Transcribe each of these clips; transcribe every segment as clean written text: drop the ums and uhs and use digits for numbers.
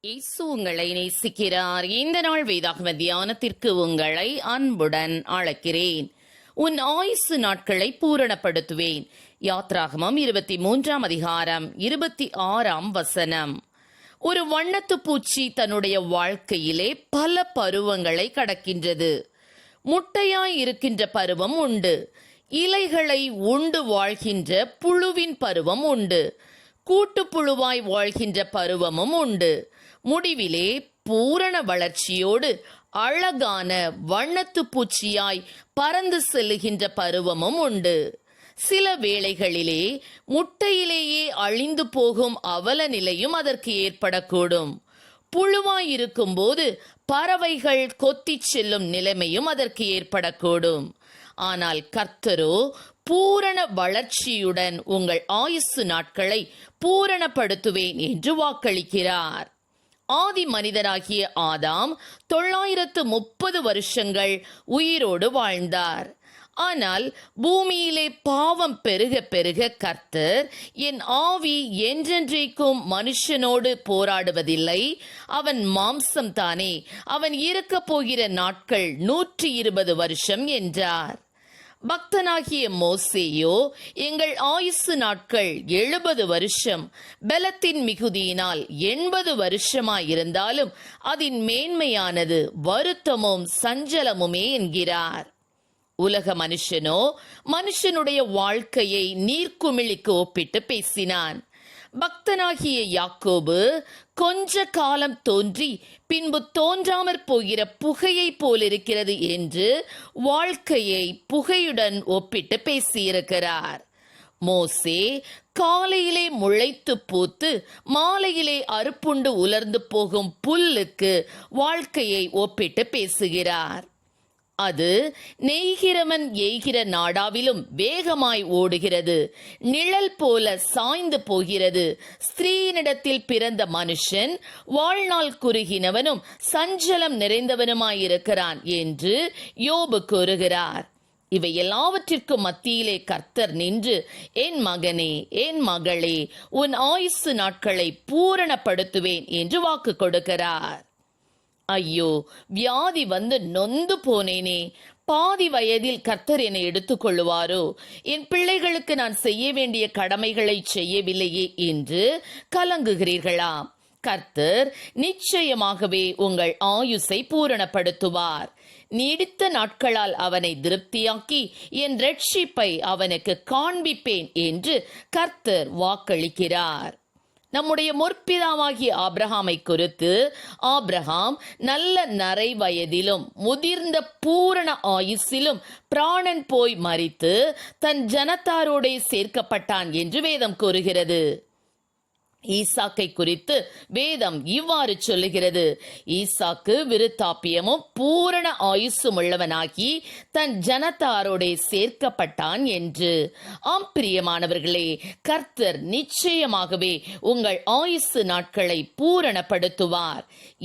இயேசு உங்களை நேசிக்கிறார். இந்த நாள் வேதாகம தியானத்திற்கு உங்களை அன்புடன் அழைக்கிறேன். உன் ஆயுசு நாட்களை பூரணப்படுத்துவேன். யாத்ராகமம் 23 அதிகாரம் 26 வசனம். ஒரு வண்ணத்து பூச்சி தன்னுடைய வாழ்க்கையிலே பல பருவங்களை கடக்கின்றது. முட்டையாய் இருக்கின்ற பருவம் உண்டு. இலைகளை உண்டு வாழ்கின்ற புழுவின் பருவம் உண்டு. கூட்டுப்புழுவாய் வாழ்கின்ற பருவமும் உண்டு. முடிவிலே பூரண வளர்ச்சியோடு அழகான வண்ணத்து பூச்சியாய் பறந்து செல்லுகின்ற பருவமும் உண்டு. சில வேளைகளிலே முட்டையிலேயே அழிந்து போகும் அவல நிலையும் அதற்கு ஏற்படக்கூடும். புழுவாயிருக்கும் போது பறவைகள் கொத்தி செல்லும் நிலைமையும் அதற்கு ஏற்படக்கூடும். ஆனால் கர்த்தரோ பூரண வளர்ச்சியுடன் உங்கள் ஆயுசு நாட்களை பூரணப்படுத்துவேன் என்று வாக்களிக்கிறார். ஆதி மனிதராகிய ஆதாம் 930 வருஷங்கள் உயிரோடு வாழ்ந்தார். ஆனால் பூமியிலே பாவம் பெருக பெருக கர்த்தர், என் ஆவி என்றென்றைக்கும் மனுஷனோடு போராடுவதில்லை, அவன் மாம்சம் தானே, அவன் இருக்க போகிற நாட்கள் 120 வருஷம் என்றார். பக்தனாகிய மோசேயோ, எங்கள் ஆயுசு நாட்கள் 70 வருஷம், பலத்தின் மிகுதியினால் 80 வருஷமாயிருந்தாலும் அதன் மேன்மையானது வருத்தமும் சஞ்சலமுமே என்கிறார். உலக மனுஷனோ மனுஷனுடைய வாழ்க்கையை நீர்க்குமிழிக்கு ஒப்பிட்டு பேசினான். பக்தனாகிய யாக்கோபு கொஞ்ச காலம் தோன்றி பின்பு தோன்றாமற் போகிற புகையை போலிருக்கிறது என்று வாழ்க்கையை புகையுடன் ஒப்பிட்டு பேசியிருக்கிறார். மோசே காலையிலே முளைத்து பூத்து மாலையிலே அறுப்புண்டு உலர்ந்து போகும் புல்லுக்கு வாழ்க்கையை ஒப்பிட்டு பேசுகிறார். அது நெய்கிறவன் எய்கிற நாடாவிலும் வேகமாய் ஓடுகிறது, நிழல் போல சாய்ந்து போகிறது. ஸ்திரீனிடத்தில் பிறந்த மனுஷன் வாழ்நாள் குறுகினவனும் சஞ்சலம் நிறைந்தவனுமாயிருக்கிறான் என்று யோபு கூறுகிறார். இவை எல்லாவற்றிற்கும் மத்தியிலே கர்த்தர் நின்று, என் மகனே, என் மகளே, உன் ஆயுசு நாட்களை பூரணப்படுத்துவேன் என்று வாக்கு கொடுக்கிறார். ஐயோ, வியாதி வந்து நொந்து போனேனே, பாதி வயதில் கர்த்தர் என்னை எடுத்துக் கொள்ளுவாரோ, என் பிள்ளைகளுக்கு நான் செய்ய வேண்டிய கடமைகளை செய்யவில்லையே என்று கலங்குகிறீர்களா? கர்த்தர் நிச்சயமாகவே உங்கள் ஆயுசை பூரணப்படுத்துவார். நீடித்த நாட்களால் அவனை திருப்தியாக்கி என் ரட்சிப்பை அவனுக்கு காண்பிப்பேன் என்று கர்த்தர் வாக்களிக்கிறார். நம்முடைய முற்பிதாவாகிய ஆபிரகாமை குறித்து, ஆபிரகாம் நல்ல நரை வயதிலும் முதிர்ந்த பூரண ஆயுசிலும் பிராணன் போய் மரித்து தன் ஜனத்தாரோடே சேர்க்கப்பட்டான் என்று வேதம் கூறுகிறது. ஈசாக்கை குறித்து வேதம் இவ்வாறு சொல்லுகிறது: ஈசாக்கு விருத்தாப்பியமும் பூரண ஆயுசும் உள்ளவனாகி தன் ஜனத்தாரோடே சேர்க்கப்பட்டான் என்று. ஆம் பிரியமானவர்களே, கர்த்தர் நிச்சயமாகவே உங்கள் ஆயுசு நாட்களை பூரணப்படுத்துவார்.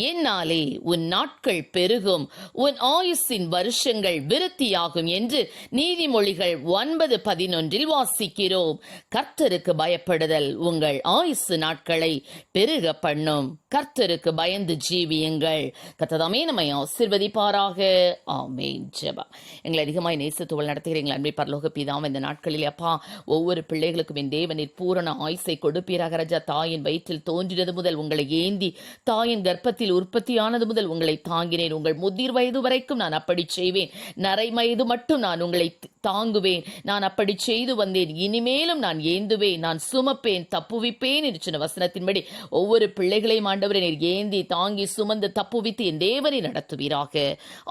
என்னாலே உன் நாட்கள் பெருகும், உன் ஆயுசின் வருஷங்கள் விருத்தியாகும் என்று நீதிமொழிகள் 9:11 வாசிக்கிறோம். கர்த்தருக்கு பயப்படுதல் உங்கள் ஆயுசு நாட்களை பெருக பண்ணும். கர்த்தருக்கு பயந்து ஜீவியுங்கள். கர்த்ததாமே நம்மை ஆசீர்வதிப்பாராக. ஆமென். ஜெபம். எங்களை அதிகமாய் நேசித்து நடத்துகிறீர்கள் அன்பை பரலோக பிதாவே, இந்த நாட்களில் அப்பா, ஒவ்வொரு பிள்ளைகளுக்கும் என் தேவனின் பூரண ஆயுசை கொடுப்பீராக ராஜா. தாயின் வயிற்றில் தோன்றினது முதல் உங்களை ஏந்தி தாயின் கர்ப்பத்தில் உற்பத்தியானது முதல் உங்களை தாங்கினேன். உங்கள் முதிர் வயது வரைக்கும் நான் அப்படி செய்வேன். நரை வயது மட்டும் நான் உங்களை தாங்குவேன். நான் அப்படி செய்து வந்தேன். இனிமேலும் நான் ஏந்துவேன், நான் சுமப்பேன், தப்புவிப்பேன் என்று சொன்ன வசனத்தின்படி ஒவ்வொரு பிள்ளைகளையும் ஆண்டவரே நீர் ஏந்தி தாங்கி சுமந்து தப்புவித்து என் தேவனை நடத்துவீராக.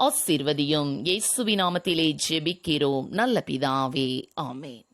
ஆசீர்வதியும். இயேசுவின் நாமத்திலே ஜெபிக்கிறோம் நல்ல பிதாவே. ஆமென்.